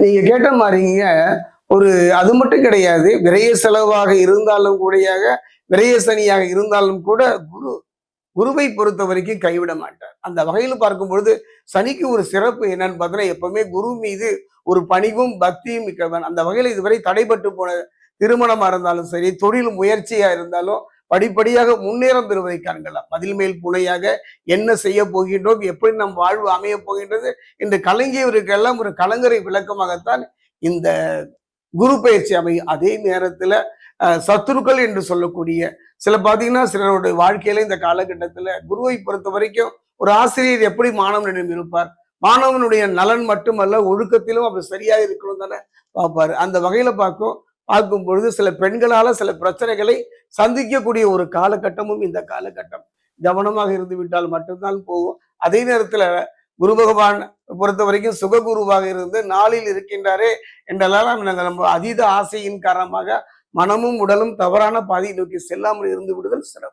நீங்க கேட்ட மாதிரிங்க ஒரு அது மட்டும் கிடையாது. விரய செலவாக இருந்தாலும் கூடயாக, விரய சனியாக இருந்தாலும் கூட குரு குருவை பொறுத்தவரைக்கும் கைவிட மாட்டார். அந்த வகையில பார்க்கும்பொழுது, சனிக்கு ஒரு சிறப்பு என்னன்னு பார்த்தீங்கன்னா, எப்பவுமே குரு மீது ஒரு பணிவும், பக்தியும் மிக்கவன். அந்த வகையில இதுவரை தடைபட்டு போன திருமணமா இருந்தாலும் சரி, தொழில் முயற்சியா இருந்தாலும், படிப்படியாக முன்னேறம் பெறுவதை காண்கலாம். மதில் மேல் பூனையாக என்ன செய்ய போகின்றோம்? எப்படி நம் வாழ்வு அமையப் போகின்றது? என்று கலங்கியவருக்கெல்லாம் ஒரு கலங்கரை விளக்கமாகத்தான் இந்த குரு பயிற்சி அமையும். அதே நேரத்துல சத்துருக்கள் என்று சொல்லக்கூடிய சில பார்த்தீங்கன்னா, சிலருடைய வாழ்க்கையில இந்த காலகட்டத்துல குருவை பொறுத்த வரைக்கும் ஒரு ஆசிரியர் எப்படி மாணவனிடம் இருப்பார்? மாணவனுடைய நலன் மட்டுமல்ல, ஒழுக்கத்திலும் அவர் சரியா இருக்கணும் தானே பார்ப்பாரு. அந்த வகையில பார்க்கும் பொழுது சில பெண்களால சில பிரச்சனைகளை சந்திக்கக்கூடிய ஒரு காலகட்டமும் இந்த காலகட்டம். கவனமாக இருந்து விட்டால் மட்டும்தான் போகும். அதே நேரத்துல குரு பகவான் பொறுத்த வரைக்கும் சுககுருவாக இருந்து நாளில் இருக்கின்றாரே என்றெல்லாம் நம்ம அதீத ஆசையின் காரணமாக மனமும் உடலும் தவறான பாதையை நோக்கி செல்லாமல் இருந்து விடுதல் சிறப்பு.